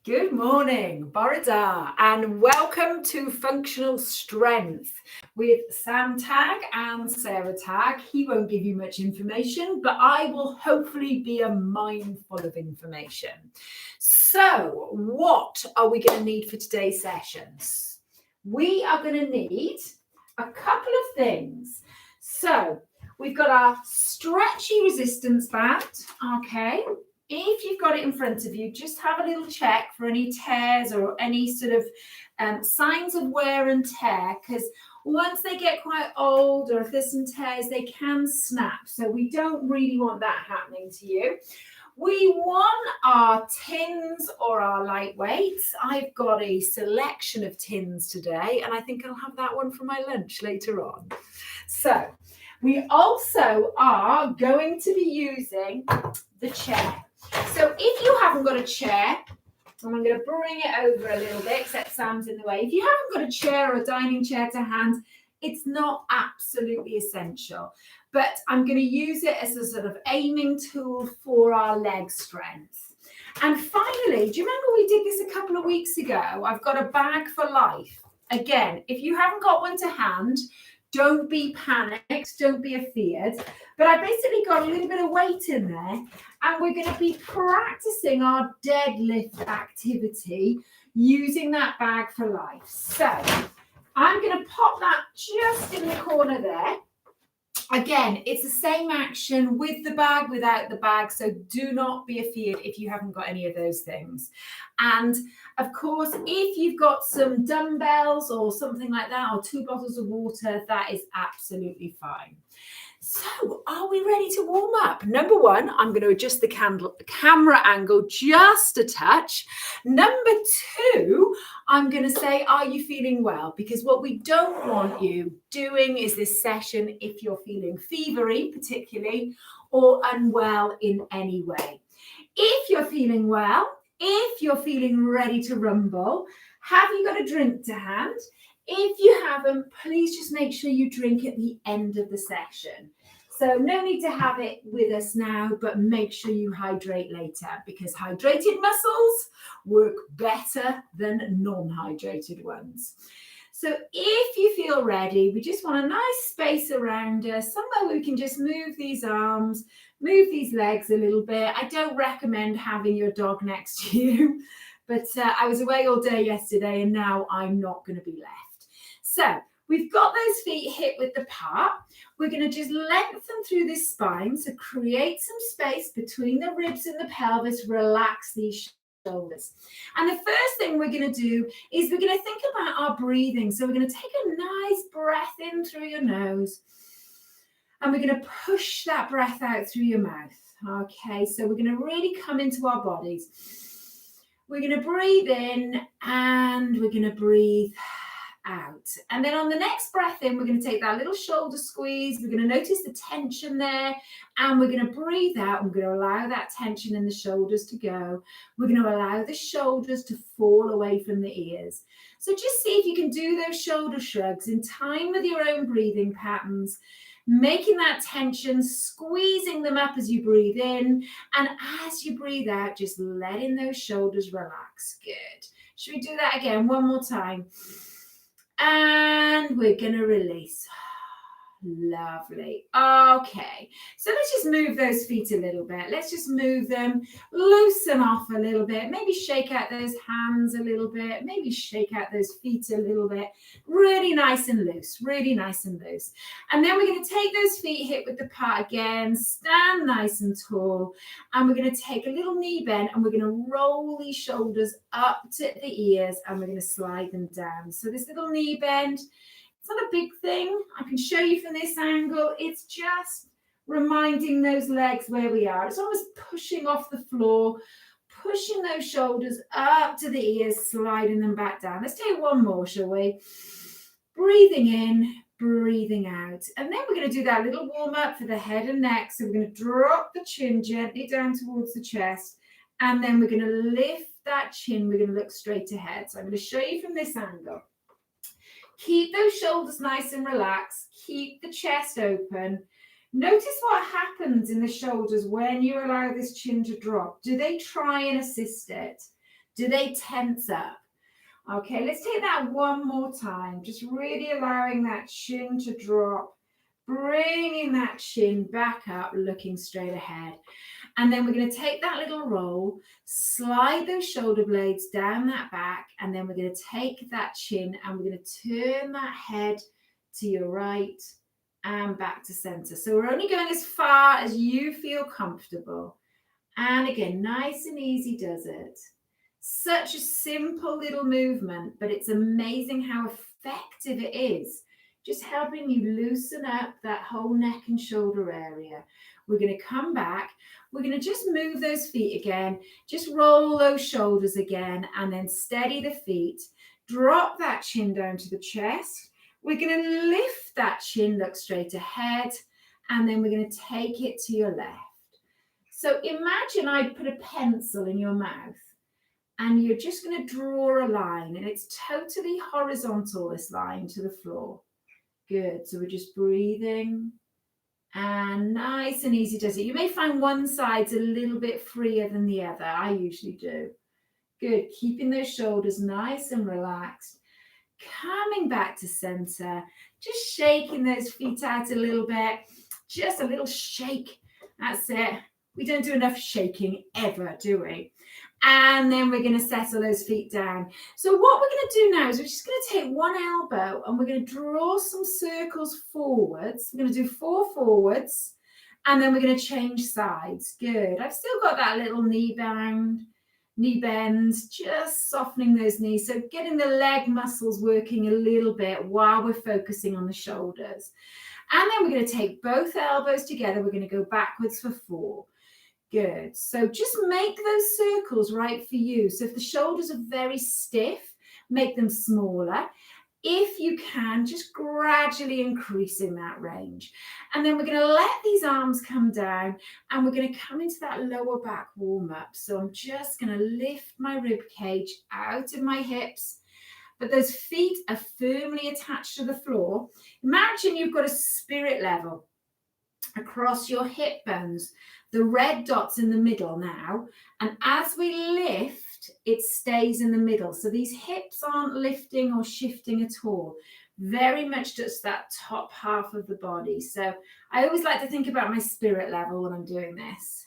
Good morning, Borodar, and welcome to Functional Strength with Sam Tag and Sarah Tag. He won't give you much information, but I will hopefully be a mindful of information. So, what are we going to need for today's sessions? We are going to need a couple of things. So, we've got our stretchy resistance band, okay? If you've got it in front of you, just have a little check for any tears or any sort of signs of wear and tear, because once they get quite old or if there's some tears, they can snap. So we don't really want that happening to you. We want our tins or our lightweights. I've got a selection of tins today, and I think I'll have that one for my lunch later on. So we also are going to be using the chair. So if you haven't got a chair, and I'm going to bring it over a little bit, except Sam's in the way. If you haven't got a chair or a dining chair to hand, it's not absolutely essential. But I'm going to use it as a sort of aiming tool for our leg strength. And finally, do you remember we did this a couple of weeks ago? I've got a bag for life. Again, if you haven't got one to hand, don't be panicked, don't be afeared. But I basically got a little bit of weight in there, and we're going to be practicing our deadlift activity using that bag for life. So I'm going to pop that just in the corner there. Again, it's the same action with the bag, without the bag, so do not be afeared if you haven't got any of those things. And of course, if you've got some dumbbells or something like that, or 2 bottles of water, that is absolutely fine. So, are we ready to warm up? Number one, I'm going to adjust the camera angle just a touch. Number two, I'm going to say, are you feeling well? Because what we don't want you doing is this session if you're feeling fevery, particularly, or unwell in any way. If you're feeling well, if you're feeling ready to rumble, have you got a drink to hand? If you haven't, please just make sure you drink at the end of the session. So no need to have it with us now, but make sure you hydrate later, because hydrated muscles work better than non-hydrated ones. So if you feel ready, we just want a nice space around us, somewhere where we can just move these arms, move these legs a little bit. I don't recommend having your dog next to you, but I was away all day yesterday and now I'm not going to be left. So we've got those feet hip width apart. We're going to just lengthen through this spine, so create some space between the ribs and the pelvis, relax these shoulders. And the first thing we're going to do is we're going to think about our breathing. So we're going to take a nice breath in through your nose, and we're going to push that breath out through your mouth. Okay, so we're going to really come into our bodies. We're going to breathe in and we're going to breathe out. And then on the next breath in, we're going to take that little shoulder squeeze. We're going to notice the tension there, and we're going to breathe out. We're going to allow that tension in the shoulders to go. We're going to allow the shoulders to fall away from the ears. So just see if you can do those shoulder shrugs in time with your own breathing patterns, making that tension, squeezing them up as you breathe in, and as you breathe out, just letting those shoulders relax. Good. Should we do that again? One more time. And we're going to release. Lovely. Okay, so let's just move those feet a little bit. Let's just move them, loosen off a little bit, maybe shake out those hands a little bit, maybe shake out those feet a little bit. Really nice and loose, really nice and loose. And then we're going to take those feet hip width apart again, stand nice and tall, and we're going to take a little knee bend, and we're going to roll these shoulders up to the ears, and we're going to slide them down. So this little knee bend, it's not a big thing. I can show you from this angle. It's just reminding those legs where we are. It's almost pushing off the floor, pushing those shoulders up to the ears, sliding them back down. Let's take one more, shall we? Breathing in, breathing out. And then we're going to do that little warm up for the head and neck. So we're going to drop the chin gently down towards the chest. And then we're going to lift that chin. We're going to look straight ahead. So I'm going to show you from this angle. Keep those shoulders nice and relaxed. Keep the chest open. Notice what happens in the shoulders when you allow this chin to drop. Do they try and assist it? Do they tense up? Okay, let's take that one more time. Just really allowing that chin to drop, bringing that chin back up, looking straight ahead. And then we're going to take that little roll, slide those shoulder blades down that back, and then we're going to take that chin and we're going to turn that head to your right and back to center. So we're only going as far as you feel comfortable. And again, nice and easy does it. Such a simple little movement, but it's amazing how effective it is. Just helping you loosen up that whole neck and shoulder area. We're going to come back. We're going to just move those feet again. Just roll those shoulders again and then steady the feet. Drop that chin down to the chest. We're going to lift that chin, look straight ahead, and then we're going to take it to your left. So imagine I put a pencil in your mouth and you're just going to draw a line, and it's totally horizontal, this line to the floor. Good. So we're just breathing, and nice and easy does it. You may find one side's a little bit freer than the other. I usually do. Good. Keeping those shoulders nice and relaxed. Coming back to center, just shaking those feet out a little bit, just a little shake. That's it. We don't do enough shaking ever, do we? And then we're going to settle those feet down. So what we're going to do now is we're just going to take one elbow and we're going to draw some circles forwards. We're going to do 4 forwards, and then we're going to change sides. Good. I've still got that little knee bends, just softening those knees. So getting the leg muscles working a little bit while we're focusing on the shoulders. And then we're going to take both elbows together. We're going to go backwards for 4. Good. So just make those circles right for you. So if the shoulders are very stiff, make them smaller. If you can, just gradually increasing that range. And then we're going to let these arms come down and we're going to come into that lower back warm up. So I'm just going to lift my rib cage out of my hips, but those feet are firmly attached to the floor. Imagine you've got a spirit level across your hip bones, the red dots in the middle now. And as we lift, it stays in the middle. So these hips aren't lifting or shifting at all. Very much just that top half of the body. So I always like to think about my spirit level when I'm doing this.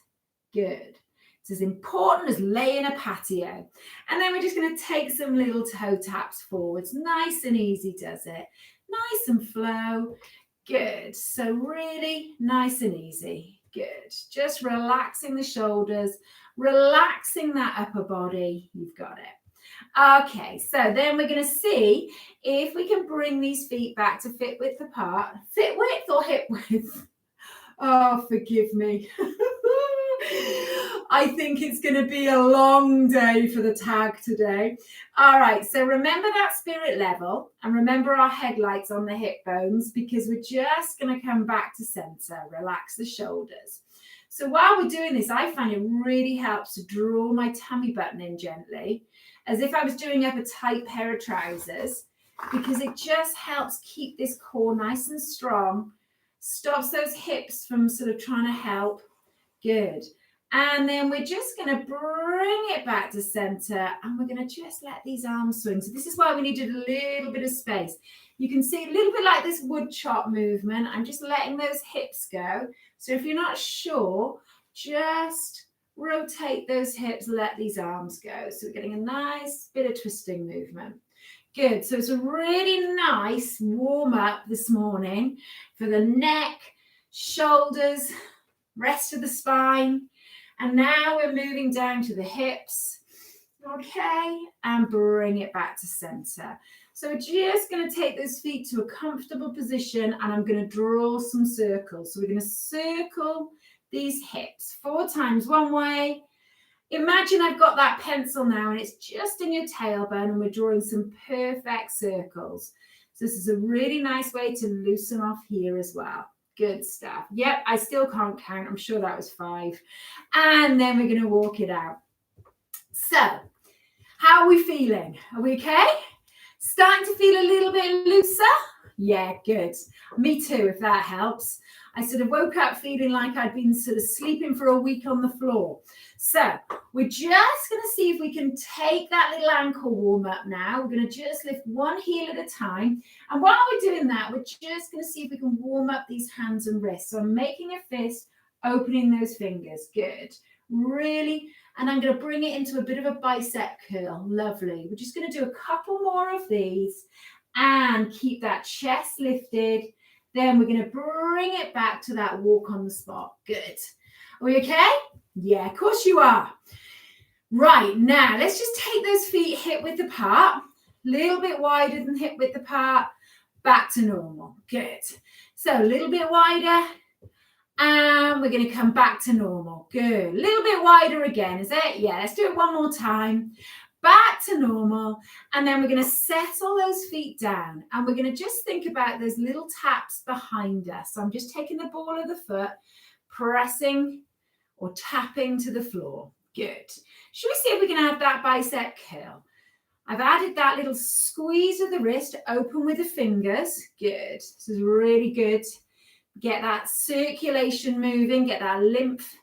Good. It's as important as laying a patio. And then we're just going to take some little toe taps forwards. Nice and easy does it. Nice and flow. Good. So really nice and easy. Good. Just relaxing the shoulders, relaxing that upper body. You've got it. Okay, so then we're going to see if we can bring these feet back to fit width apart. Fit width or hip width? Oh, forgive me. I think it's going to be a long day for the tag today. All right, so remember that spirit level and remember our headlights on the hip bones, because we're just going to come back to center, relax the shoulders. So while we're doing this, I find it really helps to draw my tummy button in gently, as if I was doing up a tight pair of trousers, because it just helps keep this core nice and strong, stops those hips from sort of trying to help. Good. And then we're just going to bring it back to center, and we're going to just let these arms swing. So this is why we needed a little bit of space. You can see a little bit like this wood chop movement. I'm just letting those hips go. So if you're not sure, just rotate those hips, let these arms go. So we're getting a nice bit of twisting movement. Good. So it's a really nice warm up this morning for the neck, shoulders, rest of the spine. And now we're moving down to the hips, okay, and bring it back to center. So we're just going to take those feet to a comfortable position, and I'm going to draw some circles. So we're going to circle these hips 4 times one way. Imagine I've got that pencil now, and it's just in your tailbone, and we're drawing some perfect circles. So this is a really nice way to loosen off here as well. Good stuff. Yep, I still can't count. I'm sure that was 5. And then we're going to walk it out. So, how are we feeling? Are we okay? Starting to feel a little bit looser? Yeah, good. Me too, if that helps. I sort of woke up feeling like I'd been sort of sleeping for a week on the floor. So we're just going to see if we can take that little ankle warm up now. We're going to just lift one heel at a time. And while we're doing that, we're just going to see if we can warm up these hands and wrists. So I'm making a fist, opening those fingers. Good. Really. And I'm going to bring it into a bit of a bicep curl. Lovely. We're just going to do a couple more of these and keep that chest lifted. Then we're going to bring it back to that walk on the spot. Good. Are we okay? Yeah, of course you are. Right, now let's just take those feet hip width apart. A little bit wider than hip width apart. Back to normal. Good. So a little bit wider. And we're going to come back to normal. Good. A little bit wider again, is it? Yeah, let's do it one more time. Back to normal. And then we're going to settle those feet down. And we're going to just think about those little taps behind us. So I'm just taking the ball of the foot, pressing or tapping to the floor. Good. Should we see if we can add that bicep curl? I've added that little squeeze of the wrist, open with the fingers. Good. This is really good. Get that circulation moving, get that lymph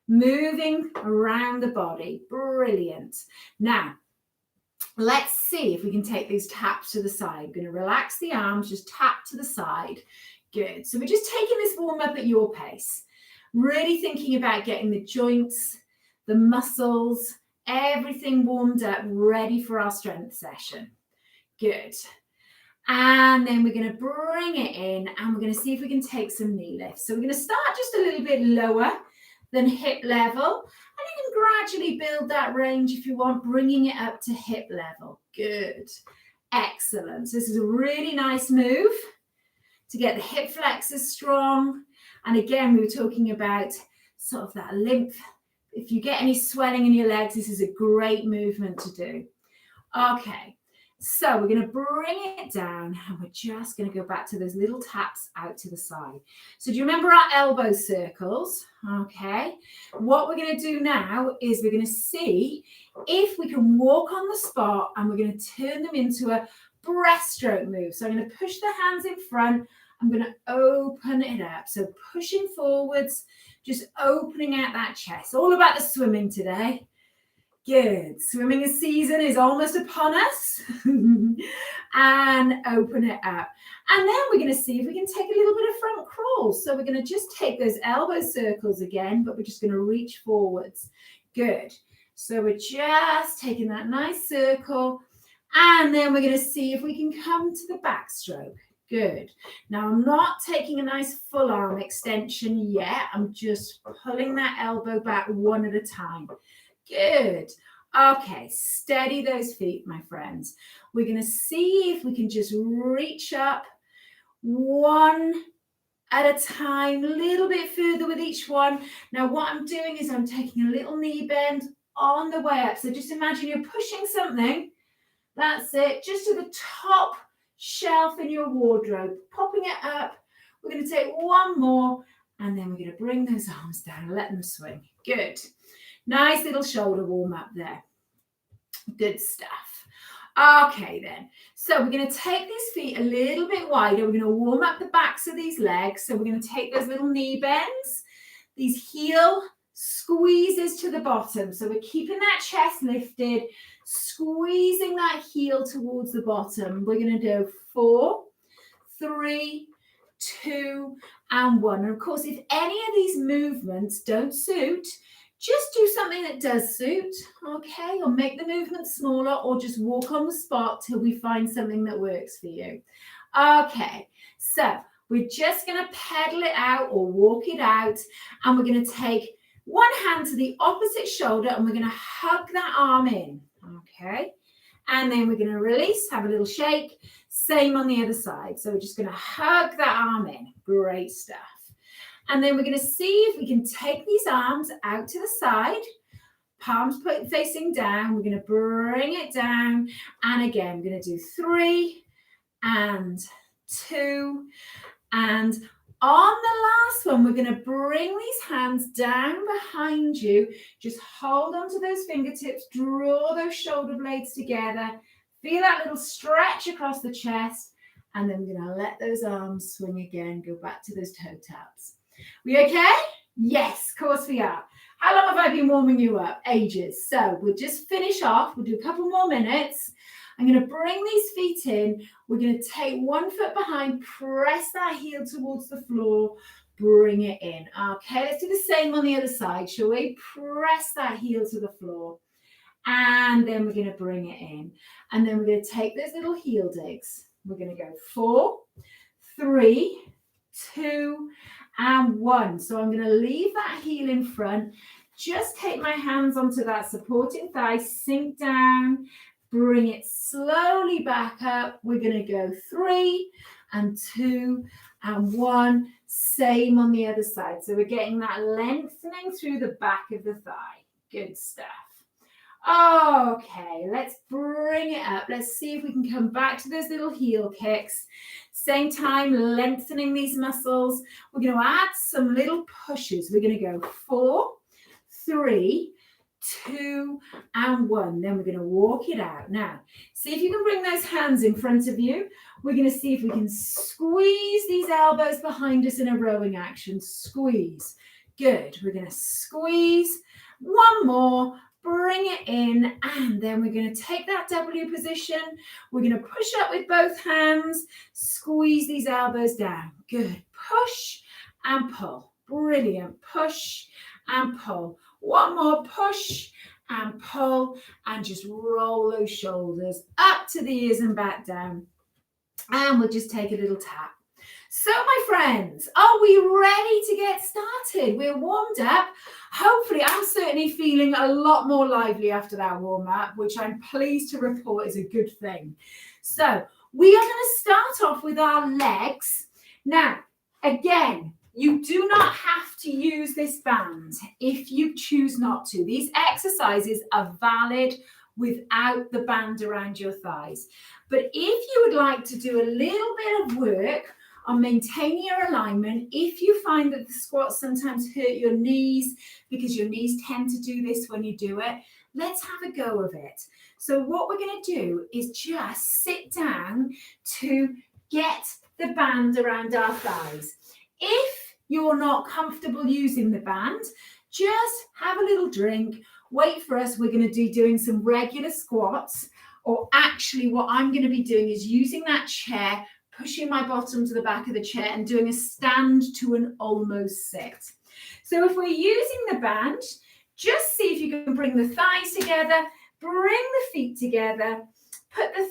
moving around the body. Brilliant. Now, let's see if we can take these taps to the side. We're going to relax the arms, just tap to the side. Good. So we're just taking this warm up at your pace. Really thinking about getting the joints, the muscles, everything warmed up, ready for our strength session. Good. And then we're going to bring it in and we're going to see if we can take some knee lifts. So we're going to start just a little bit lower than hip level. And you can gradually build that range if you want, bringing it up to hip level. Good. Excellent. So this is a really nice move to get the hip flexors strong. And again, we were talking about sort of that lymph. If you get any swelling in your legs, this is a great movement to do. Okay. So we're going to bring it down and we're just going to go back to those little taps out to the side. So do you remember our elbow circles? Okay. What we're going to do now is we're going to see if we can walk on the spot and we're going to turn them into a breaststroke move. So I'm going to push the hands in front. I'm going to open it up. So pushing forwards, just opening out that chest. All about the swimming today. Good. Swimming season is almost upon us. And open it up. And then we're going to see if we can take a little bit of front crawl. So we're going to just take those elbow circles again, but we're just going to reach forwards. Good. So we're just taking that nice circle. And then we're going to see if we can come to the backstroke. Good. Now I'm not taking a nice full arm extension yet. I'm just pulling that elbow back one at a time. Good. Okay, steady those feet, my friends. We're going to see if we can just reach up one at a time, a little bit further with each one. Now, what I'm doing is I'm taking a little knee bend on the way up. So just imagine you're pushing something. That's it. Just to the top shelf in your wardrobe, popping it up. We're going to take one more, and then we're going to bring those arms down, let them swing. Good. Nice little shoulder warm up there. Good stuff. Okay then. So we're going to take these feet a little bit wider. We're going to warm up the backs of these legs. So we're going to take those little knee bends, these heel squeezes to the bottom. So we're keeping that chest lifted, squeezing that heel towards the bottom. We're going to do 4, 3, 2, and 1. And of course, if any of these movements don't suit, just do something that does suit, okay? Or make the movement smaller or just walk on the spot till we find something that works for you. Okay, so we're just going to pedal it out or walk it out, and we're going to take one hand to the opposite shoulder and we're going to hug that arm in, okay? And then we're going to release, have a little shake. Same on the other side. So we're just going to hug that arm in. Great stuff. And then we're going to see if we can take these arms out to the side, palms facing down. We're going to bring it down. And again, we're going to do 3 and 2. And on the last one, we're going to bring these hands down behind you. Just hold onto those fingertips, draw those shoulder blades together. Feel that little stretch across the chest. And then we're going to let those arms swing again, go back to those toe taps. We okay? Yes, of course we are. How long have I been warming you up? Ages. So we'll just finish off. We'll do a couple more minutes. I'm going to bring these feet in. We're going to take one foot behind, press that heel towards the floor, bring it in. Okay, let's do the same on the other side, shall we? Press that heel to the floor. And then we're going to bring it in. And then we're going to take those little heel digs. We're going to go 4, 3, 2, and 1. So I'm going to leave that heel in front. Just take my hands onto that supporting thigh, sink down, bring it slowly back up. We're going to go 3 and 2 and 1. Same on the other side. So we're getting that lengthening through the back of the thigh. Good stuff. Okay, let's bring it up. Let's see if we can come back to those little heel kicks. Same time, lengthening these muscles. We're going to add some little pushes. We're going to go 4, 3, 2, and 1. Then we're going to walk it out. Now, see if you can bring those hands in front of you. We're going to see if we can squeeze these elbows behind us in a rowing action. Squeeze. Good. We're going to squeeze. One more. Bring it in, and then we're going to take that W position. We're going to push up with both hands, squeeze these elbows down. Good. Push and pull. Brilliant. Push and pull. One more push and pull, and just roll those shoulders up to the ears and back down. And we'll just take a little tap. So, my friends, are we ready to get started? We're warmed up. Hopefully, I'm certainly feeling a lot more lively after that warm-up, which I'm pleased to report is a good thing. So, we are going to start off with our legs. Now, again, you do not have to use this band if you choose not to. These exercises are valid without the band around your thighs. But if you would like to do a little bit of work on maintaining your alignment, if you find that the squats sometimes hurt your knees because your knees tend to do this when you do it, let's have a go of it. So what we're going to do is just sit down to get the band around our thighs. If you're not comfortable using the band, just have a little drink, wait for us. We're going to be doing some regular squats, or actually what I'm going to be doing is using that chair, pushing my bottom to the back of the chair and doing a stand to an almost sit. So if we're using the band, just see if you can bring the thighs together, bring the feet together, put the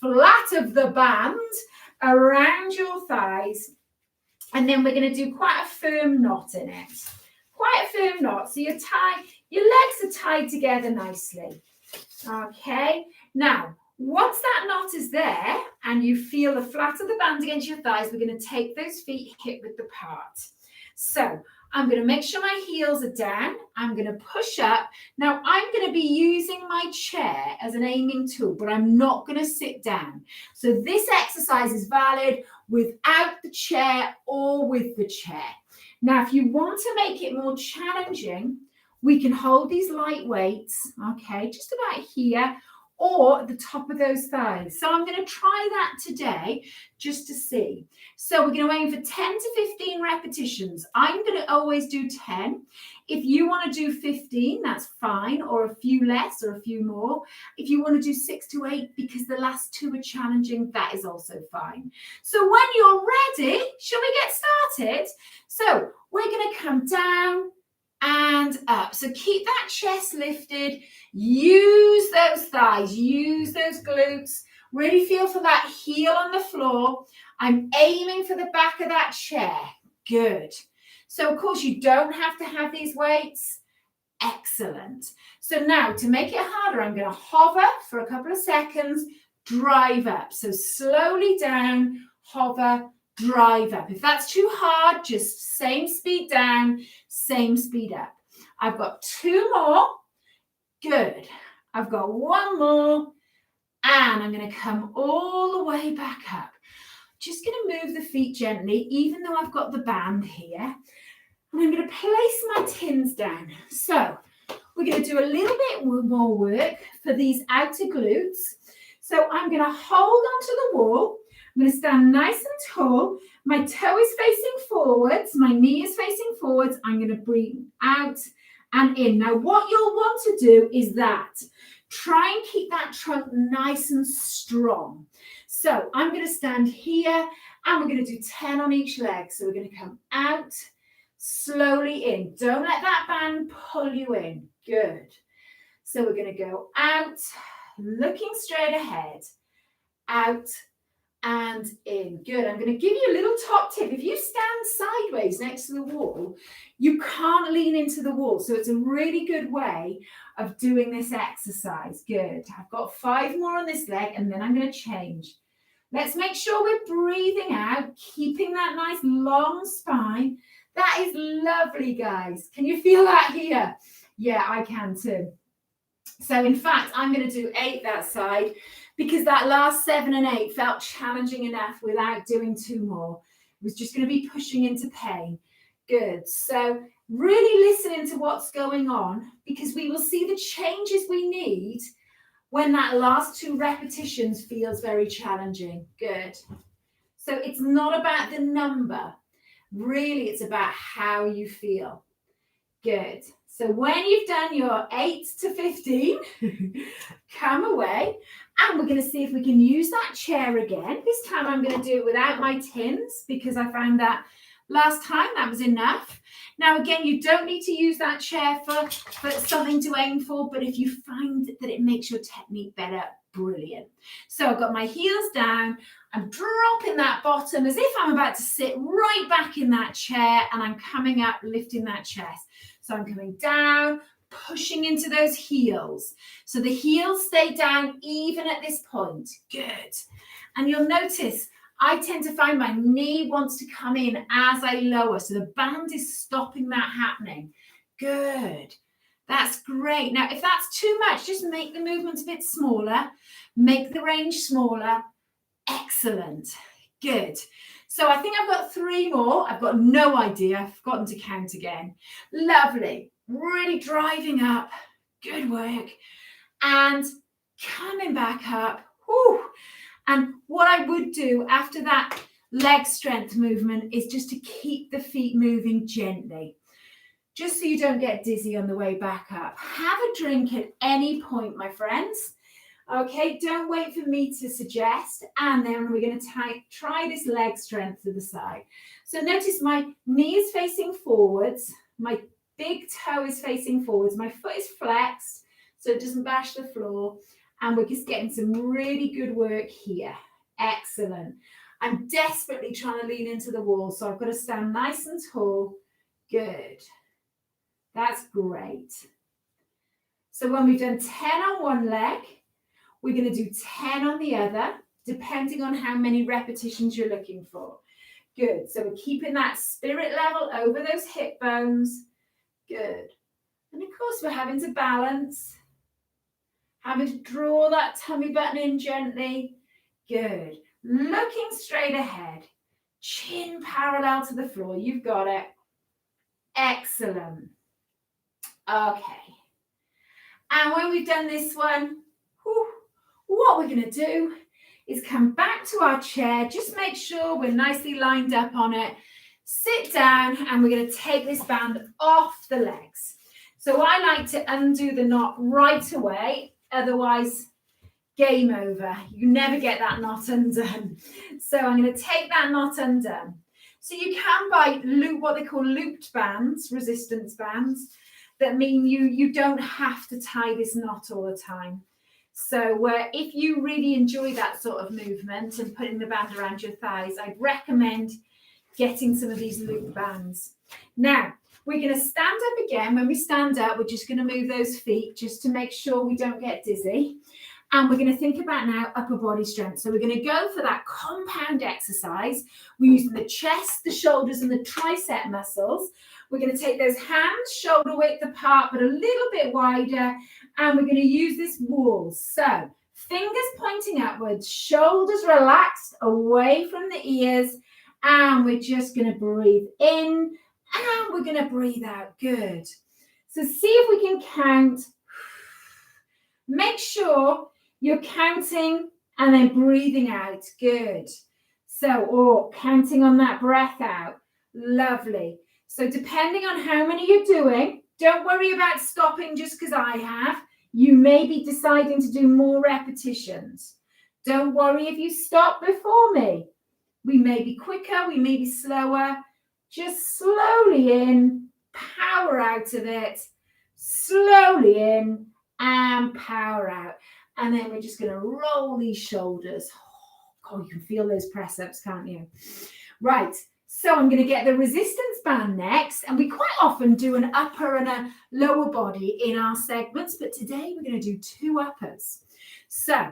flat of the band around your thighs, and then we're going to do quite a firm knot in it. Quite a firm knot. So your legs are tied together nicely. Okay, now once that knot is there and you feel the flat of the band against your thighs, we're going to take those feet hip width apart. So I'm going to make sure my heels are down. I'm going to push up. Now I'm going to be using my chair as an aiming tool, but I'm not going to sit down. So this exercise is valid without the chair or with the chair. Now, if you want to make it more challenging, we can hold these light weights, okay, just about here, or at the top of those thighs. So I'm going to try that today just to see. So we're going to aim for 10 to 15 repetitions. I'm going to always do 10. If you want to do 15, that's fine, or a few less or a few more. If you want to do 6 to 8 because the last 2 are challenging, that is also fine. So when you're ready, shall we get started? So we're going to come down and up. So keep that chest lifted. Use those thighs. Use those glutes. Really feel for that heel on the floor. I'm aiming for the back of that chair. Good. So, of course, you don't have to have these weights. Excellent. So now, to make it harder, I'm going to hover for a couple of seconds, drive up. So slowly down, hover, drive up. If that's too hard, just same speed down, same speed up. I've got 2 more. Good. I've got 1 more. And I'm going to come all the way back up. Just going to move the feet gently, even though I've got the band here. And I'm going to place my tins down. So we're going to do a little bit more work for these outer glutes. So I'm going to hold onto the wall. I'm going to stand nice and tall. My toe is facing forwards. My knee is facing forwards. I'm going to breathe out and in. Now, what you'll want to do is that. Try and keep that trunk nice and strong. So I'm going to stand here and we're going to do 10 on each leg. So we're going to come out, slowly in. Don't let that band pull you in. Good. So we're going to go out, looking straight ahead, out and in. Good. I'm going to give you a little top tip. If you stand sideways next to the wall, you can't lean into the wall. So it's a really good way of doing this exercise. Good. I've got 5 more on this leg and then I'm going to change. Let's make sure we're breathing out, keeping that nice long spine. That is lovely, guys. Can you feel that here? Yeah, I can too. So in fact, I'm going to do 8 that side because that last 7 and 8 felt challenging enough without doing 2 more. It was just going to be pushing into pain. Good. So really listening to what's going on because we will see the changes we need when that last 2 repetitions feels very challenging. Good. So it's not about the number. Really, it's about how you feel. Good. So when you've done your 8 to 15, come away and we're going to see if we can use that chair again. This time I'm going to do it without my tins because I found that last time that was enough. Now, again, you don't need to use that chair for something to aim for, but if you find that it makes your technique better, brilliant. So I've got my heels down. I'm dropping that bottom as if I'm about to sit right back in that chair and I'm coming up, lifting that chest. So I'm coming down, pushing into those heels. So the heels stay down even at this point. Good. And you'll notice I tend to find my knee wants to come in as I lower. So the band is stopping that happening. Good. That's great. Now, if that's too much, just make the movement a bit smaller. Make the range smaller. Excellent. Good. So I think I've got 3 more. I've got no idea. I've forgotten to count again. Lovely. Really driving up. Good work. And coming back up. Whew. And what I would do after that leg strength movement is just to keep the feet moving gently, just so you don't get dizzy on the way back up. Have a drink at any point, my friends. Okay, don't wait for me to suggest. And then we're going to try this leg strength to the side. So notice my knee is facing forwards. My big toe is facing forwards. My foot is flexed so it doesn't bash the floor. And we're just getting some really good work here. Excellent. I'm desperately trying to lean into the wall, so I've got to stand nice and tall. Good. That's great. So when we've done 10 on one leg, we're going to do 10 on the other, depending on how many repetitions you're looking for. Good. So we're keeping that spirit level over those hip bones. Good. And of course, we're having to balance. Having to draw that tummy button in gently. Good. Looking straight ahead. Chin parallel to the floor. You've got it. Excellent. Okay. And when we've done this one, what we're going to do is come back to our chair. Just make sure we're nicely lined up on it. Sit down and we're going to take this band off the legs. So I like to undo the knot right away. Otherwise, game over. You never get that knot undone. So I'm going to take that knot undone. So you can buy what they call looped bands, resistance bands, that mean you don't have to tie this knot all the time. So if you really enjoy that sort of movement and putting the band around your thighs, I'd recommend getting some of these loop bands. Now, we're going to stand up again. When we stand up, we're just going to move those feet just to make sure we don't get dizzy. And we're going to think about now upper body strength. So we're going to go for that compound exercise. We're using the chest, the shoulders, and the tricep muscles. We're going to take those hands shoulder width apart, but a little bit wider. And we're going to use this wall. So fingers pointing upwards, shoulders relaxed away from the ears. And we're just going to breathe in. And we're going to breathe out. Good. So see if we can count. Make sure you're counting and then breathing out. Good. So, counting on that breath out. Lovely. So depending on how many you're doing, don't worry about stopping just because I have. You may be deciding to do more repetitions. Don't worry if you stop before me. We may be quicker, we may be slower. Just slowly in, power out of it. Slowly in and power out. And then we're just going to roll these shoulders. Oh, you can feel those press-ups, can't you? Right. So I'm going to get the resistance band next, and we quite often do an upper and a lower body in our segments, but today we're going to do 2 uppers. So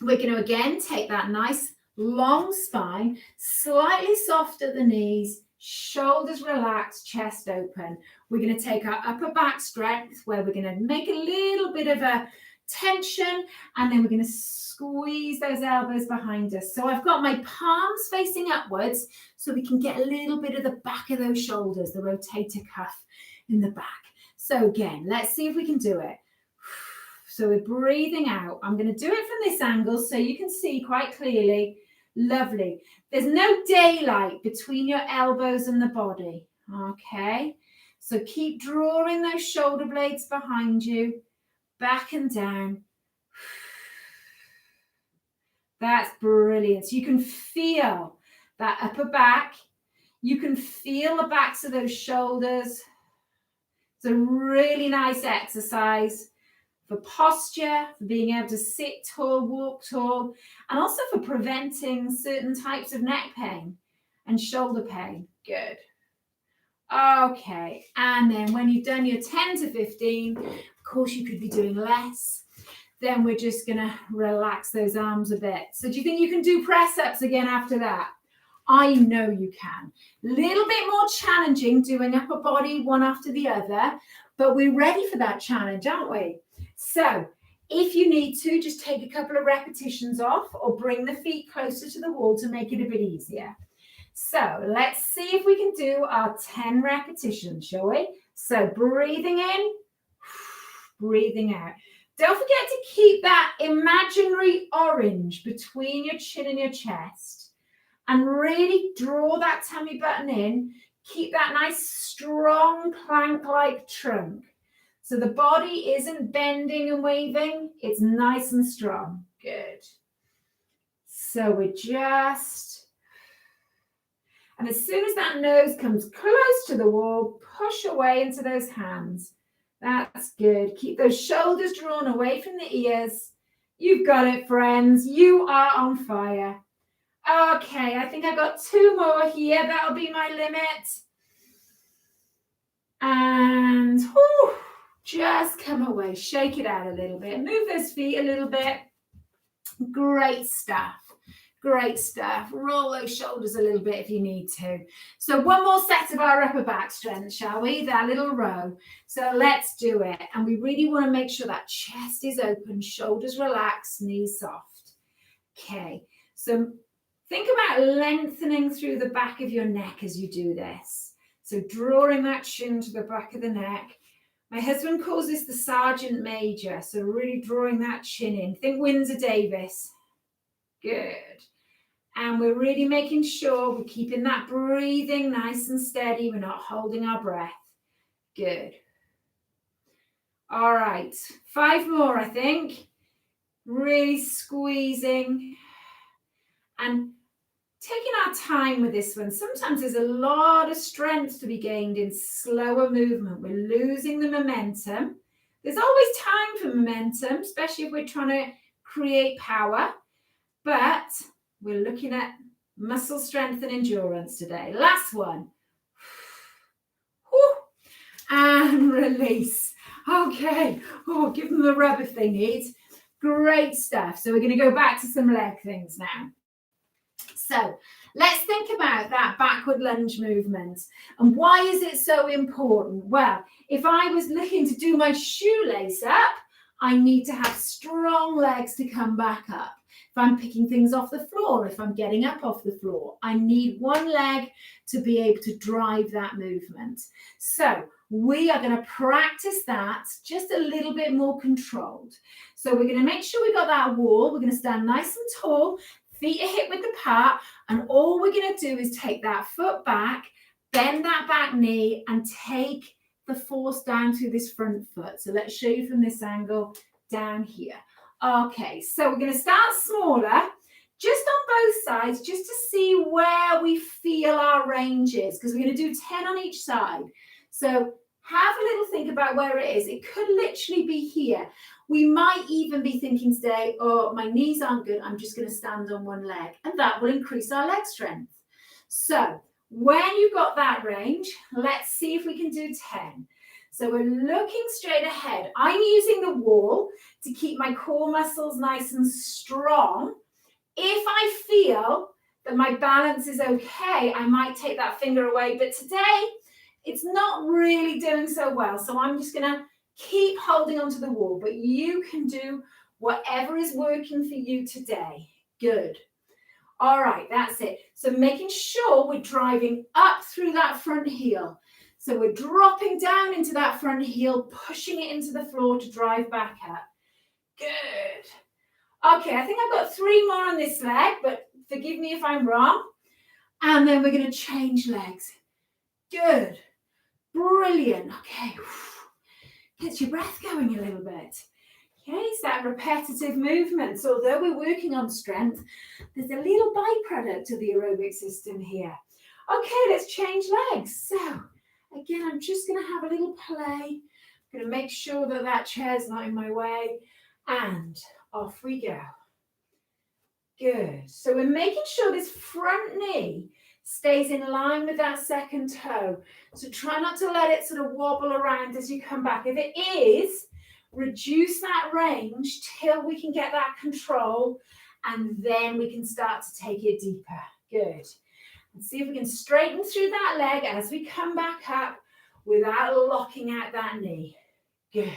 we're going to again take that nice long spine, slightly soft at the knees, shoulders relaxed, chest open. We're going to take our upper back strength where we're going to make a little bit of a tension, and then we're going to squeeze those elbows behind us. So I've got my palms facing upwards so we can get a little bit of the back of those shoulders, the rotator cuff in the back. So again, let's see if we can do it. So we're breathing out. I'm going to do it from this angle so you can see quite clearly. Lovely. There's no daylight between your elbows and the body. Okay. So keep drawing those shoulder blades behind you, back and down. That's brilliant. So you can feel that upper back. You can feel the backs of those shoulders. It's a really nice exercise for posture, for being able to sit tall, walk tall, and also for preventing certain types of neck pain and shoulder pain. Good. Okay. And then when you've done your 10 to 15, of course, you could be doing less. Then we're just going to relax those arms a bit. So do you think you can do press-ups again after that? I know you can. Little bit more challenging doing upper body one after the other, but we're ready for that challenge, aren't we? So if you need to, just take a couple of repetitions off or bring the feet closer to the wall to make it a bit easier. So let's see if we can do our 10 repetitions, shall we? So breathing in, breathing out. Don't forget to keep that imaginary orange between your chin and your chest and really draw that tummy button in. Keep that nice, strong plank-like trunk. So the body isn't bending and waving. It's nice and strong. Good. So we're just... And as soon as that nose comes close to the wall, push away into those hands. That's good. Keep those shoulders drawn away from the ears. You've got it, friends. You are on fire. Okay, I think I got 2 more here. That'll be my limit. And just come away. Shake it out a little bit. Move those feet a little bit. Great stuff. Great stuff. Roll those shoulders a little bit if you need to. So one more set of our upper back strength, shall we? That little row. So let's do it. And we really want to make sure that chest is open, shoulders relaxed, knees soft. Okay. So think about lengthening through the back of your neck as you do this. So drawing that chin to the back of the neck. My husband calls this the Sergeant Major. So really drawing that chin in. Think Windsor Davis. Good. And we're really making sure we're keeping that breathing nice and steady. We're not holding our breath. Good. All right. 5 more, I think. Really squeezing. And taking our time with this one. Sometimes there's a lot of strength to be gained in slower movement. We're losing the momentum. There's always time for momentum, especially if we're trying to create power. But we're looking at muscle strength and endurance today. Last one. And release. Okay. Give them the rub if they need. Great stuff. So we're going to go back to some leg things now. So let's think about that backward lunge movement. And why is it so important? Well, if I was looking to do my shoelace up, I need to have strong legs to come back up. If I'm picking things off the floor, if I'm getting up off the floor, I need one leg to be able to drive that movement. So we are going to practice that just a little bit more controlled. So we're going to make sure we got that wall. We're going to stand nice and tall. feet are hip width apart, and all we're going to do is take that foot back, bend that back knee, and take the force down through this front foot. So let's show you from this angle down here. Okay, so we're going to start smaller, just on both sides, just to see where we feel our range is, because we're going to do 10 on each side. So have a little think about where it is. It could literally be here. We might even be thinking today, oh, my knees aren't good, I'm just going to stand on one leg, and that will increase our leg strength. So when you've got that range, let's see if we can do 10. So we're looking straight ahead. I'm using the wall to keep my core muscles nice and strong. If I feel that my balance is okay, I might take that finger away, but today it's not really doing so well. So I'm just going to keep holding onto the wall, but you can do whatever is working for you today. Good. All right, that's it. So making sure we're driving up through that front heel. So we're dropping down into that front heel, pushing it into the floor to drive back up. Good. Okay, I think I've got 3 more on this leg, but forgive me if I'm wrong. And then we're going to change legs. Good. Brilliant. Okay. Gets your breath going a little bit. Okay, it's that repetitive movement. So although we're working on strength, there's a little byproduct of the aerobic system here. Okay, let's change legs. So again, I'm just going to have a little play. I'm going to make sure that that chair's not in my way. And off we go. Good. So we're making sure this front knee stays in line with that second toe. So try not to let it sort of wobble around as you come back. If it is, reduce that range till we can get that control, and then we can start to take it deeper. Good. And see if we can straighten through that leg as we come back up without locking out that knee. Good.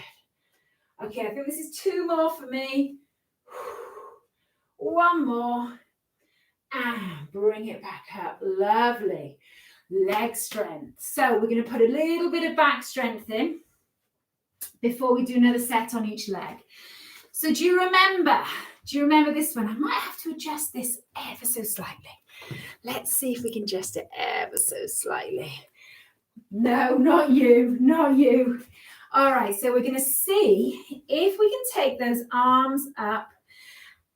Okay, I think this is 2 more for me. 1 more. And bring it back up. Lovely. Leg strength. So we're going to put a little bit of back strength in before we do another set on each leg. So do you remember this one? I might have to adjust this ever so slightly. Let's see if we can adjust it ever so slightly. No, not you, not you. All right, so we're going to see if we can take those arms up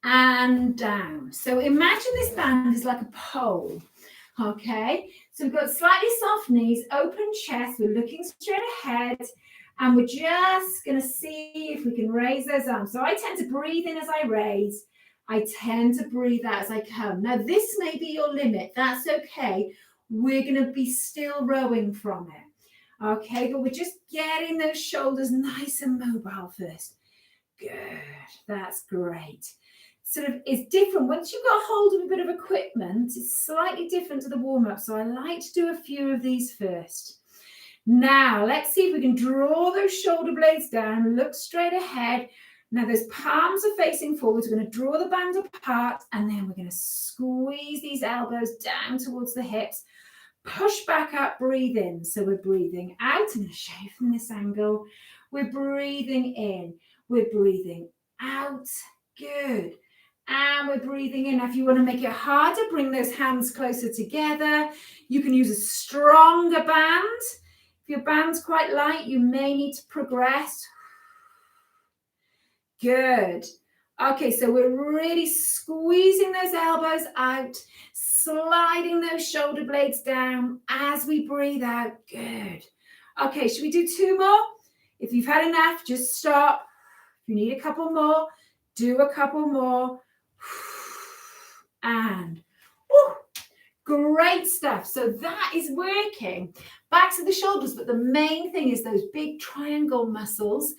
and down. So imagine this band is like a pole, okay? So we've got slightly soft knees, open chest, we're looking straight ahead, and we're just going to see if we can raise those arms. So I tend to breathe in as I raise. I tend to breathe out as I come. Now, this may be your limit. That's okay. We're going to be still rowing from it, okay? But we're just getting those shoulders nice and mobile first. Good. That's great. Sort of is different. Once you've got hold of a bit of equipment, it's slightly different to the warm-up. So I like to do a few of these first. Now, let's see if we can draw those shoulder blades down, look straight ahead. Now, those palms are facing forwards. We're going to draw the band apart, and then we're going to squeeze these elbows down towards the hips. Push back up, breathe in. So we're breathing out. I'm going to show you from this angle. We're breathing in. We're breathing out. Good. And we're breathing in. Now, if you want to make it harder, bring those hands closer together. You can use a stronger band. If your band's quite light, you may need to progress. Good. Okay, so we're really squeezing those elbows out, sliding those shoulder blades down as we breathe out. Good. Okay, should we do 2 more? If you've had enough, just stop. If you need a couple more, do a couple more. And great stuff. So that is working. Back to the shoulders, but the main thing is those big triangle muscles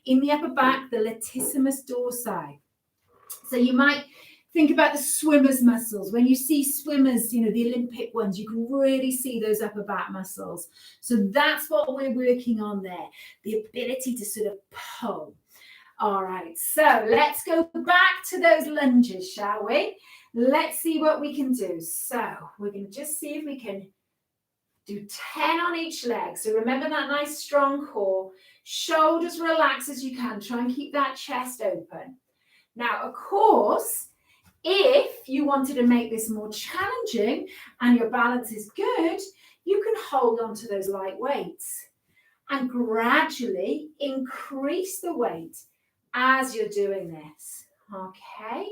in the upper back, the latissimus dorsi. So you might think about the swimmer's muscles. When you see swimmers, the Olympic ones, you can really see those upper back muscles. So that's what we're working on there, the ability to sort of pull. All right, so let's go back to those lunges, shall we? Let's see what we can do. So we're going to just see if we can do 10 on each leg. So remember that nice strong core. Shoulders relax as you can. Try and keep that chest open. Now, of course, If you wanted to make this more challenging and your balance is good, you can hold on to those light weights and gradually increase the weight as you're doing this, okay?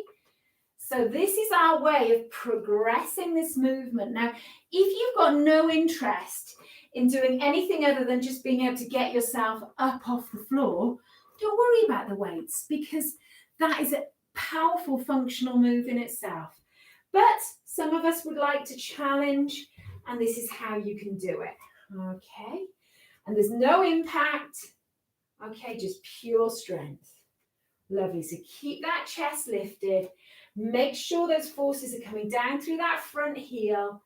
So this is our way of progressing this movement. Now, if you've got no interest in doing anything other than just being able to get yourself up off the floor, don't worry about the weights, because that is a powerful functional move in itself. But some of us would like to challenge, and this is how you can do it, okay? And there's no impact, okay, just pure strength. Lovely, so keep that chest lifted. Make sure those forces are coming down through that front heel.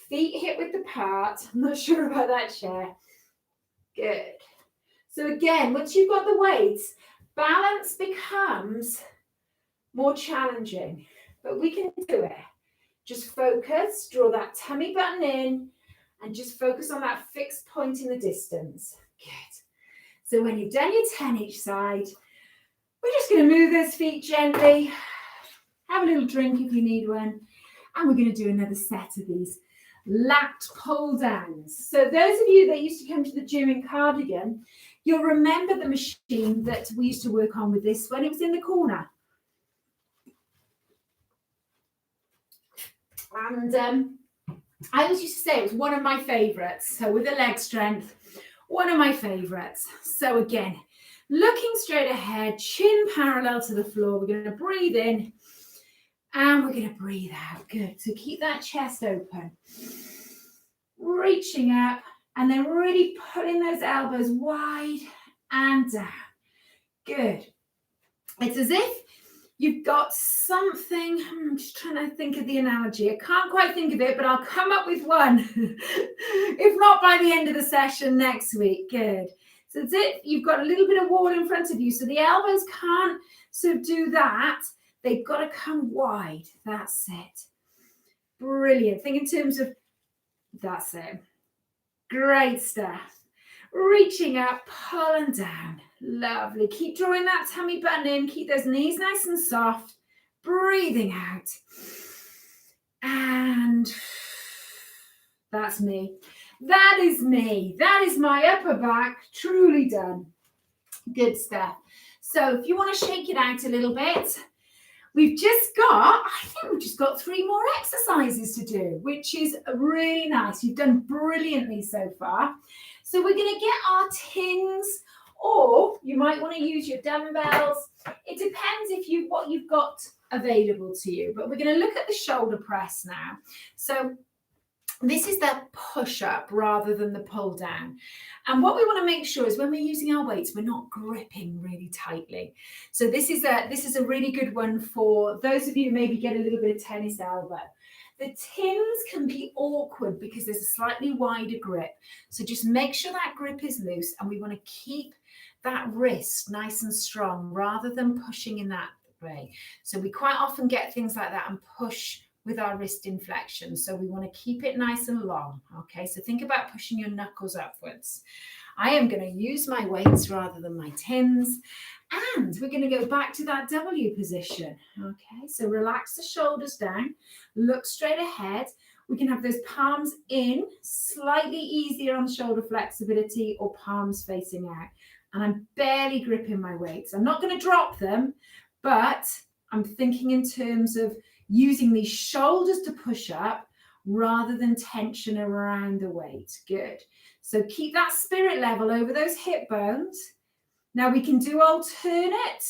Feet hip width apart. I'm not sure about that chair. Good. So again, once you've got the weights, balance becomes more challenging, but we can do it. Just focus, draw that tummy button in, and just focus on that fixed point in the distance. Good. So when you've done your 10 each side, we're just going to move those feet gently. Have a little drink if you need one. And we're going to do another set of these lat pull downs. So those of you that used to come to the gym in Cardigan, you'll remember the machine that we used to work on with this when it was in the corner. And I always used to say it was one of my favourites. So with the leg strength, one of my favourites. So again, looking straight ahead, chin parallel to the floor. We're going to breathe in and we're going to breathe out. Good. So keep that chest open. Reaching up and then really putting those elbows wide and down. Good. It's as if you've got something. I'm just trying to think of the analogy. I can't quite think of it, but I'll come up with one. If not by the end of the session next week. Good. So it's it. You've got a little bit of wall in front of you. So the elbows can't sort of do that. They've got to come wide. That's it. Brilliant. Think in terms of, that's it. Great stuff. Reaching up, pulling down. Lovely. Keep drawing that tummy button in. Keep those knees nice and soft. Breathing out. And that's me. That is me. That is my upper back. Truly done. Good stuff. So if you want to shake it out a little bit, we've just got 3 more exercises to do, which is really nice. You've done brilliantly so far. So we're going to get our tins, or you might want to use your dumbbells. It depends what you've got available to you, but we're going to look at the shoulder press now. So this is the push-up rather than the pull-down. And what we want to make sure is when we're using our weights, we're not gripping really tightly. So this is a really good one for those of you who maybe get a little bit of tennis elbow. The tins can be awkward because there's a slightly wider grip. So just make sure that grip is loose, and we want to keep that wrist nice and strong rather than pushing in that way. So we quite often get things like that and push with our wrist inflection. So we want to keep it nice and long. Okay, so think about pushing your knuckles upwards. I am going to use my weights rather than my tins. And we're going to go back to that W position. Okay, so relax the shoulders down. Look straight ahead. We can have those palms in, slightly easier on shoulder flexibility, or palms facing out. And I'm barely gripping my weights. I'm not going to drop them, but I'm thinking in terms of using these shoulders to push up rather than tension around the weight. Good. So keep that spirit level over those hip bones. Now we can do alternate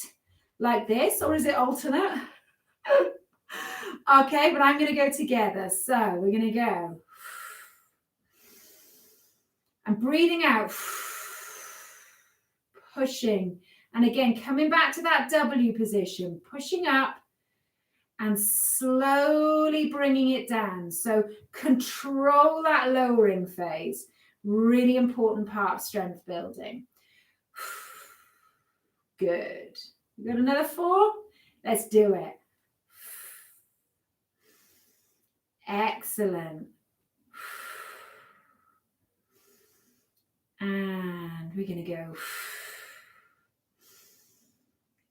like this, or is it alternate? Okay, but I'm going to go together. So we're going to go. And breathing out. Pushing. And again, coming back to that W position, pushing up and slowly bringing it down. So control that lowering phase. Really important part of strength building. Good. You got another 4? Let's do it. Excellent. And we're going to go.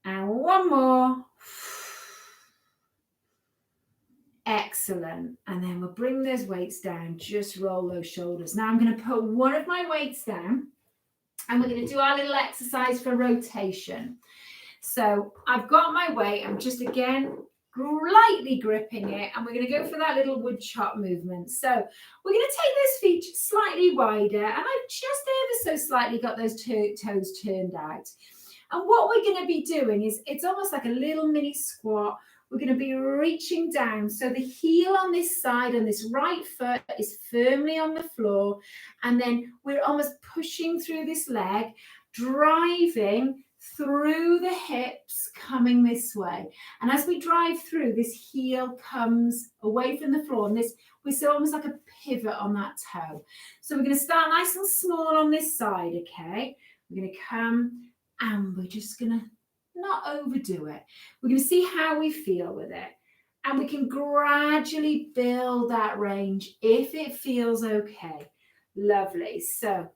And one more. Excellent. And then we'll bring those weights down, just roll those shoulders. Now I'm going to put one of my weights down and we're going to do our little exercise for rotation. So I've got my weight. I'm just, again, lightly gripping it, and we're going to go for that little wood chop movement. So we're going to take those feet slightly wider, and I've just ever so slightly got those toes turned out. And what we're going to be doing is, it's almost like a little mini squat. We're going to be reaching down. So the heel on this side and this right foot is firmly on the floor. And then we're almost pushing through this leg, driving through the hips, coming this way. And as we drive through, this heel comes away from the floor. And this, we see almost like a pivot on that toe. So we're going to start nice and small on this side, okay? We're going to come and we're just going to not overdo it. We're going to see how we feel with it. And we can gradually build that range if it feels okay. Lovely. So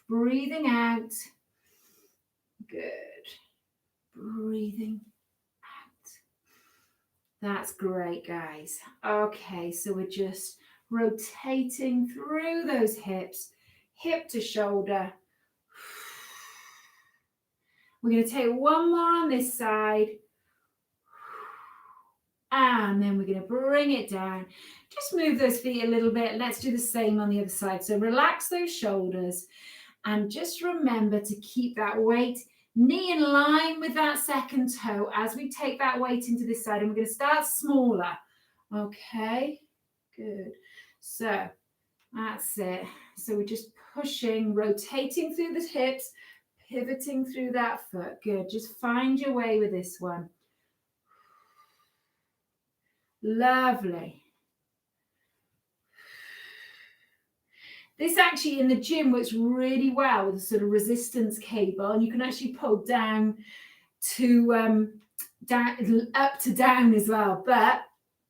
breathing out. Good. Breathing out. That's great, guys. Okay, so we're just rotating through those hips, hip to shoulder. We're going to take one more on this side. And then we're going to bring it down. Just move those feet a little bit. Let's do the same on the other side. So relax those shoulders. And just remember to keep that weight knee in line with that second toe as we take that weight into this side. And we're going to start smaller. Okay, good. So that's it. So we're just pushing, rotating through the hips, pivoting through that foot. Good. Just find your way with this one. Lovely. This actually in the gym works really well with a sort of resistance cable, and you can actually pull down to up to down as well, but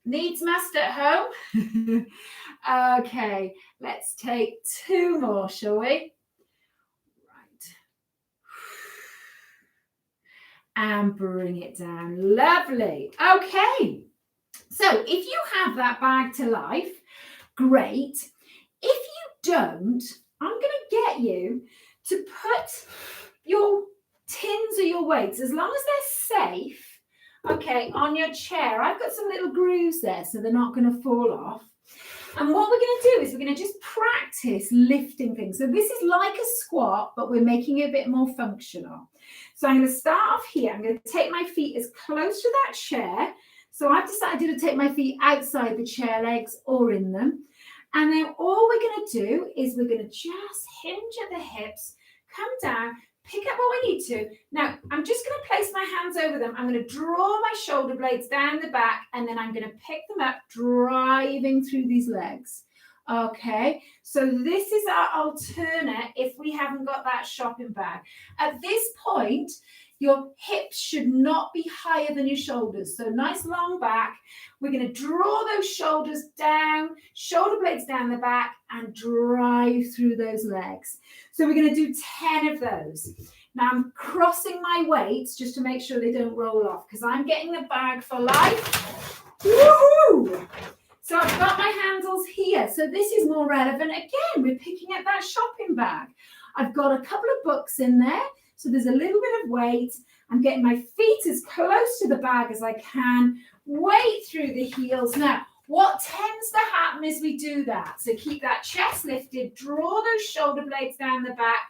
needs must at home. Okay, let's take two more, shall we? Right. And bring it down. Lovely. Okay. So if you have that bag to life, great. If you don't, I'm going to get you to put your tins or your weights, as long as they're safe, okay, on your chair. I've got some little grooves there, so they're not going to fall off. And what we're going to do is we're going to just practice lifting things. So this is like a squat, but we're making it a bit more functional. So I'm going to start off here. I'm going to take my feet as close to that chair. So I've decided to take my feet outside the chair legs or in them. And then all we're going to do is we're going to just hinge at the hips, come down, pick up what we need to. Now, I'm just going to place my hands over them. I'm going to draw my shoulder blades down the back, and then I'm going to pick them up, driving through these legs. Okay, so this is our alternate if we haven't got that shopping bag. At this point, your hips should not be higher than your shoulders. So nice long back. We're going to draw those shoulders down, shoulder blades down the back, and drive through those legs. So we're going to do 10 of those. Now I'm crossing my weights just to make sure they don't roll off, because I'm getting the bag for life. Woohoo! So I've got my handles here. So this is more relevant. Again, we're picking up that shopping bag. I've got a couple of books in there. So there's a little bit of weight. I'm getting my feet as close to the bag as I can. Weight through the heels. Now, what tends to happen is we do that. So keep that chest lifted. Draw those shoulder blades down the back.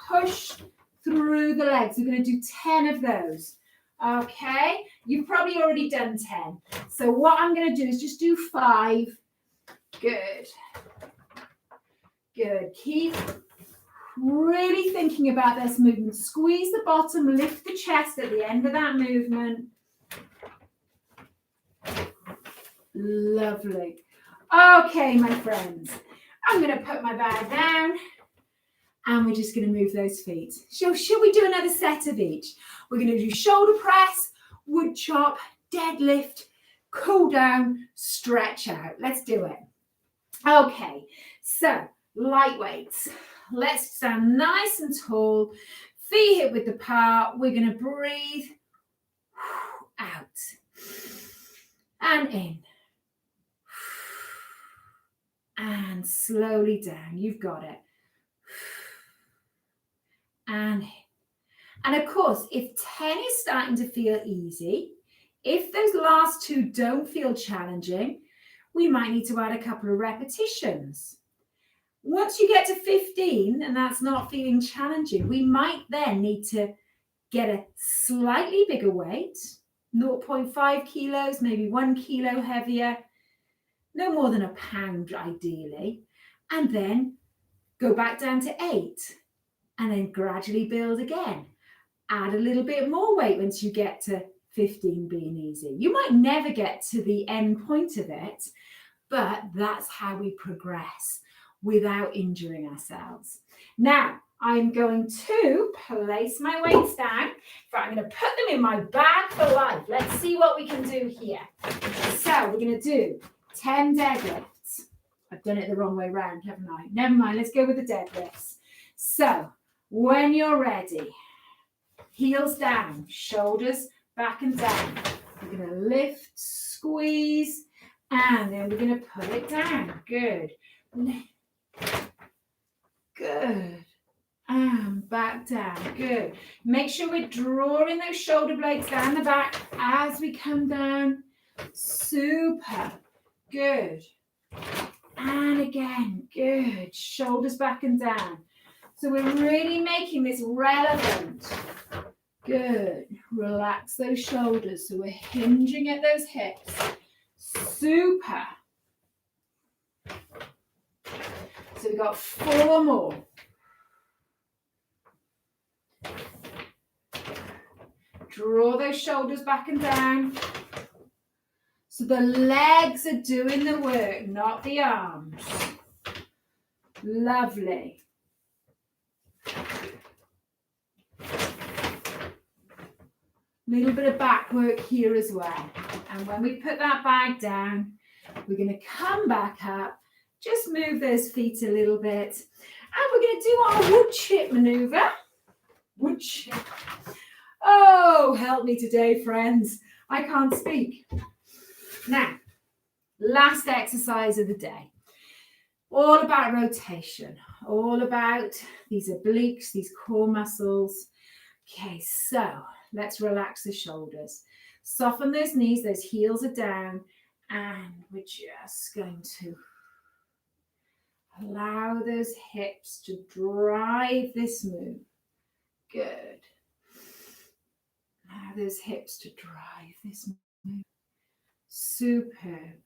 Push through the legs. We're going to do 10 of those. Okay? You've probably already done 10. So what I'm going to do is just do 5. Good. Good. Keep really thinking about this movement. Squeeze the bottom, lift the chest at the end of that movement. Lovely. Okay, my friends, I'm going to put my bag down and we're just going to move those feet. So should we do another set of each? We're going to do shoulder press, wood chop, deadlift, cool down, stretch out. Let's do it. Okay, so light weights. Let's stand nice and tall, feet hip width apart. We're going to breathe out and in. and slowly down. You've got it. And of course, if 10 is starting to feel easy, if those last two don't feel challenging, we might need to add a couple of repetitions. Once you get to 15 and that's not feeling challenging, we might then need to get a slightly bigger weight, 0.5 kilos, maybe 1 kilo heavier, no more than a pound ideally, and then go back down to 8 and then gradually build again. Add a little bit more weight once you get to 15 being easy. You might never get to the end point of it, but that's how we progress without injuring ourselves. Now, I'm going to place my weights down. I'm going to put them in my bag for life. Let's see what we can do here. So we're going to do 10 deadlifts. I've done it the wrong way round, haven't I? Never mind, let's go with the deadlifts. So when you're ready, heels down, shoulders back and down. We're going to lift, squeeze, and then we're going to pull it down. Good. Good. And back down. Good. Make sure we're drawing those shoulder blades down the back as we come down. Super. Good. And again. Good. Shoulders back and down. So we're really making this relevant. Good. Relax those shoulders. So we're hinging at those hips. Super. So we've got 4 more. Draw those shoulders back and down. So the legs are doing the work, not the arms. Lovely. Little bit of back work here as well. And when we put that bag down, we're going to come back up. Just move those feet a little bit. And we're going to do our wood chip maneuver. Wood chip. Oh, help me today, friends. I can't speak. Now, last exercise of the day. All about rotation. All about these obliques, these core muscles. Okay, so let's relax the shoulders. Soften those knees, those heels are down. And we're just going to allow those hips to drive this move. Good. Allow those hips to drive this move. Superb.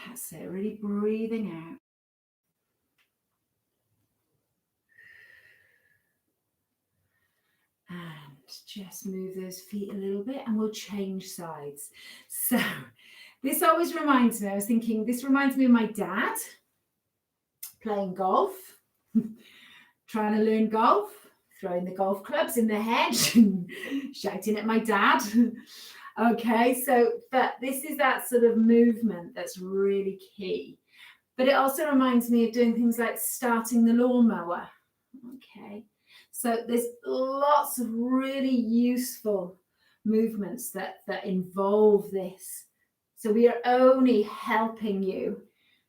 That's it, really breathing out. And just move those feet a little bit and we'll change sides. So this always reminds me, I was thinking, this reminds me of my dad playing golf, trying to learn golf, throwing the golf clubs in the hedge and shouting at my dad. Okay, so, but this is that sort of movement that's really key. But it also reminds me of doing things like starting the lawnmower. Okay. So there's lots of really useful movements that involve this. So we are only helping you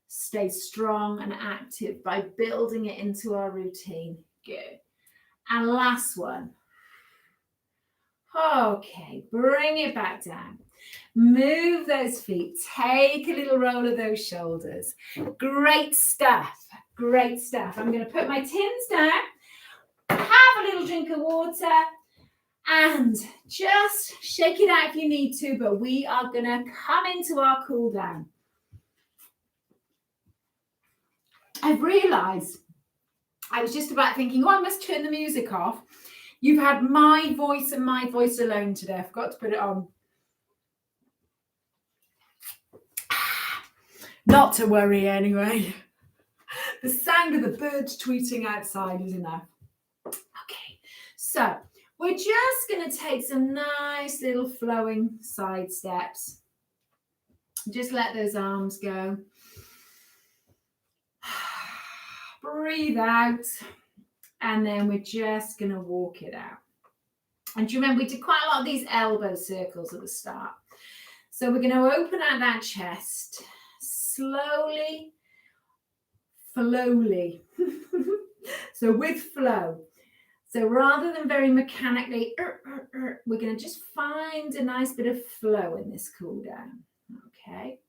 stay strong and active by building it into our routine. Good. And last one. Okay, bring it back down. Move those feet. Take a little roll of those shoulders. Great stuff. Great stuff. I'm going to put my tins down. Have a little drink of water and just shake it out if you need to, but we are going to come into our cool down. I've realised I was just about thinking, oh, I must turn the music off. You've had my voice and my voice alone today. I forgot to put it on. Not to worry anyway. The sound of the birds tweeting outside is enough. Okay, so we're just going to take some nice little flowing side steps. Just let those arms go. Breathe out. And then we're just going to walk it out. And do you remember we did quite a lot of these elbow circles at the start. So we're going to open out that chest slowly, flowly. So with flow. So rather than very mechanically, we're going to just find a nice bit of flow in this cool down. Okay.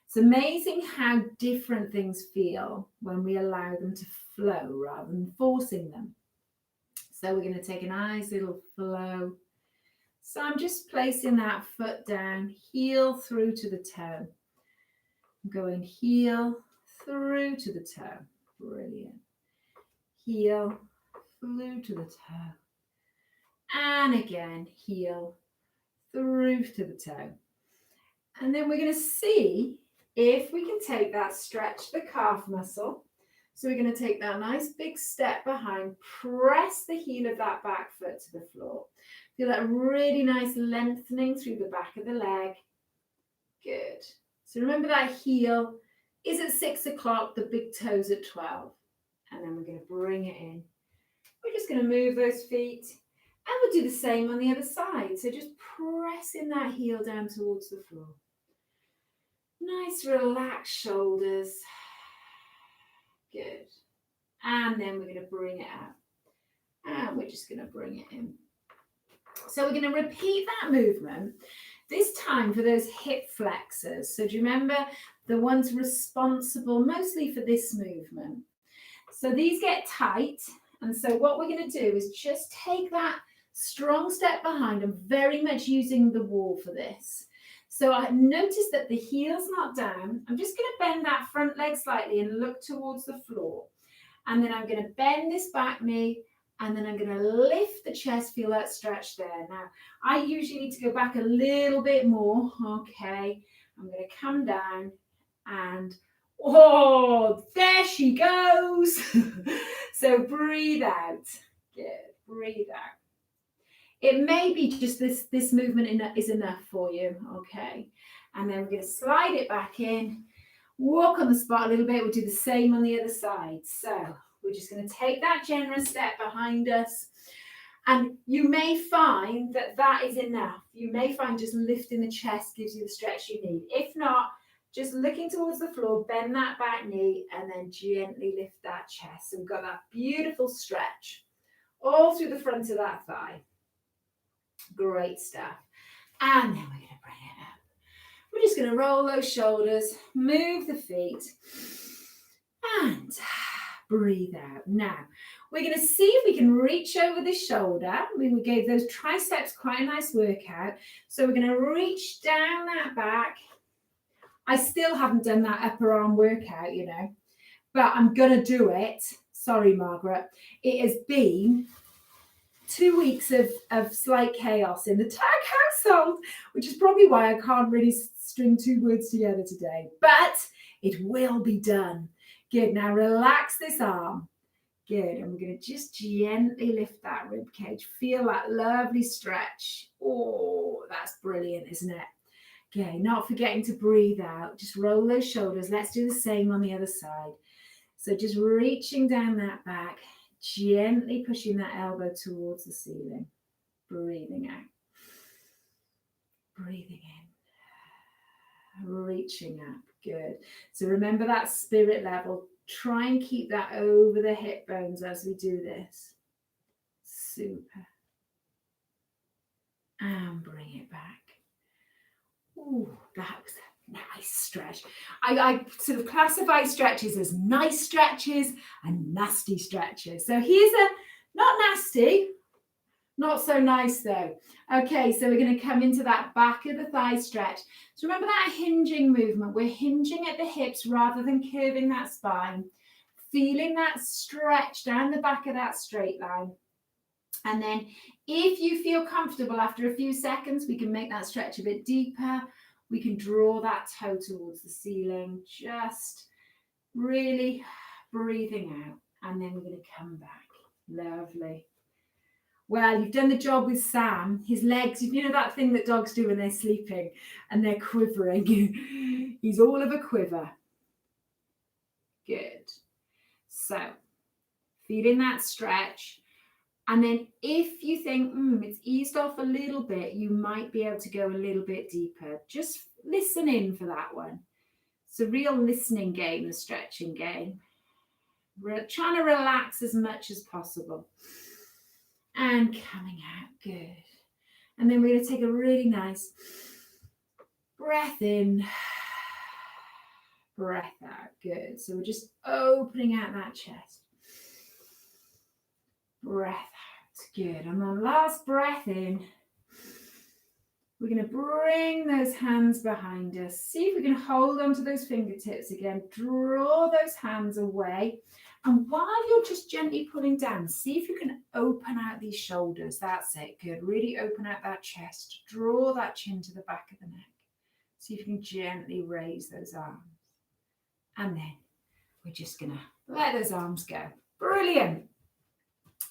It's amazing how different things feel when we allow them to flow rather than forcing them. So we're going to take a nice little flow. So I'm just placing that foot down, heel through to the toe. I'm going heel through to the toe. Brilliant. Heel through to the toe. And again, heel through to the toe. And then we're going to see if we can take that, stretch the calf muscle. So we're going to take that nice big step behind, press the heel of that back foot to the floor. Feel that really nice lengthening through the back of the leg. Good. So remember that heel is at 6 o'clock, the big toes at 12. And then we're going to bring it in. We're just going to move those feet. And we'll do the same on the other side. So just pressing that heel down towards the floor. Nice relaxed shoulders. Good. And then we're going to bring it out. And we're just going to bring it in. So we're going to repeat that movement, this time for those hip flexors. So do you remember the ones responsible mostly for this movement? So these get tight. And so what we're going to do is just take that strong step behind. I'm very much using the wall for this. So I notice that the heel's not down. I'm just going to bend that front leg slightly and look towards the floor. And then I'm going to bend this back knee. And then I'm going to lift the chest, feel that stretch there. Now, I usually need to go back a little bit more. Okay, I'm going to come down and, oh, there she goes. So breathe out. Good, breathe out. It may be just this movement is enough for you, okay? And then we're going to slide it back in, walk on the spot a little bit. We'll do the same on the other side. So we're just going to take that generous step behind us. And you may find that that is enough. You may find just lifting the chest gives you the stretch you need. If not, just looking towards the floor, bend that back knee and then gently lift that chest. So we've got that beautiful stretch all through the front of that thigh. Great stuff. And then we're going to bring it up. We're just going to roll those shoulders, move the feet, and breathe out. Now, we're going to see if we can reach over the shoulder. We gave those triceps quite a nice workout. So we're going to reach down that back. I still haven't done that upper arm workout, you know, but I'm going to do it. Sorry, Margaret. It has been 2 weeks of slight chaos in the tag household, which is probably why I can't really string 2 words together today, but it will be done. Good. Now relax this arm. Good. And we're going to just gently lift that rib cage. Feel that lovely stretch. Oh, that's brilliant, isn't it? Okay. Not forgetting to breathe out. Just roll those shoulders. Let's do the same on the other side. So just reaching down that back, gently pushing that elbow towards the ceiling. Breathing out. Breathing in. Reaching up. Good. So remember that spirit level. Try and keep that over the hip bones as we do this. Super. And bring it back. Ooh, that was a nice stretch. I sort of classify stretches as nice stretches and nasty stretches. So here's a not nasty, not so nice though. Okay, so we're going to come into that back of the thigh stretch. So remember that hinging movement. We're hinging at the hips rather than curving that spine. Feeling that stretch down the back of that straight line. And then if you feel comfortable after a few seconds, we can make that stretch a bit deeper. We can draw that toe towards the ceiling. Just really breathing out. And then we're going to come back. Lovely. Well, you've done the job with Sam. His legs, you know that thing that dogs do when they're sleeping and they're quivering. He's all of a quiver. Good. So, feeling that stretch. And then if you think it's eased off a little bit, you might be able to go a little bit deeper. Just listen in for that one. It's a real listening game, the stretching game. We're trying to relax as much as possible. And coming out, good. And then we're going to take a really nice breath in, breath out, good. So we're just opening out that chest. Breath out, good. And the last breath in, we're going to bring those hands behind us. See if we can hold onto those fingertips again. Draw those hands away. And while you're just gently pulling down, see if you can open out these shoulders. That's it. Good. Really open out that chest. Draw that chin to the back of the neck. See if you can gently raise those arms. And then we're just going to let those arms go. Brilliant.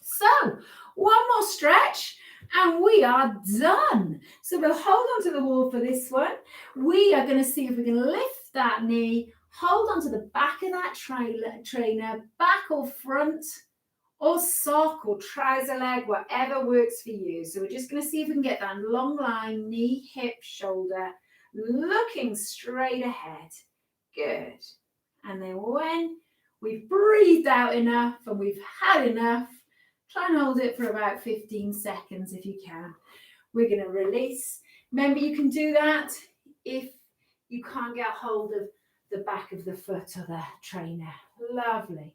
So one more stretch and we are done. So we'll hold on to the wall for this one. We are going to see if we can lift that knee, hold on to the back of that trainer, back or front or sock or trouser leg, whatever works for you. So we're just going to see if we can get that long line, knee, hip, shoulder, looking straight ahead. Good. And then when we've breathed out enough and we've had enough, try and hold it for about 15 seconds if you can. We're going to release. Remember, you can do that if you can't get hold of the back of the foot or the trainer. Lovely.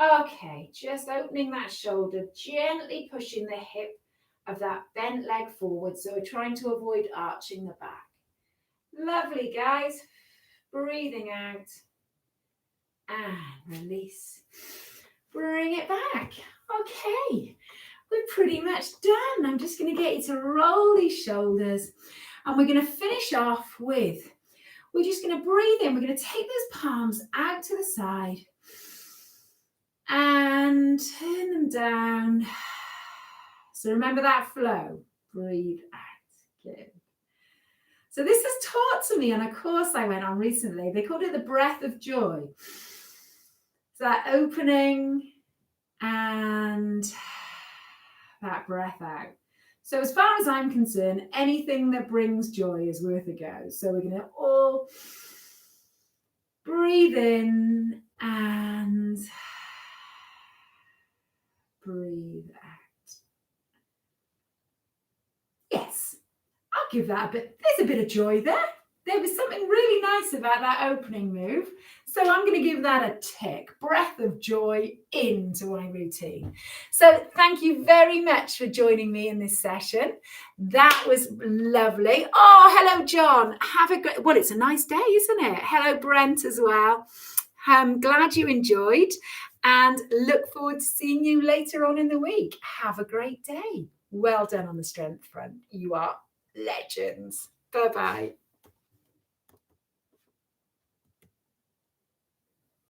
Okay, just opening that shoulder, gently pushing the hip of that bent leg forward. So we're trying to avoid arching the back. Lovely, guys. Breathing out. And release. Bring it back. Okay, we're pretty much done. I'm just going to get you to roll these shoulders. And we're going to finish off with, we're just going to breathe in. We're going to take those palms out to the side. And turn them down. So remember that flow. Breathe out. Good. So this is taught to me on a course I went on recently. They called it the breath of joy. So that opening and that breath out. So as far as I'm concerned, anything that brings joy is worth a go. So we're going to all breathe in and breathe out. Yes, I'll give that a bit. There's a bit of joy there. There was something really nice about that opening move. So I'm going to give that a tick. Breath of joy into my routine. So thank you very much for joining me in this session. That was lovely. Oh, hello, John. Have a great, well, it's a nice day, isn't it? Hello, Brent, as well. I'm glad you enjoyed and look forward to seeing you later on in the week. Have a great day. Well done on the strength front. You are legends. Bye-bye.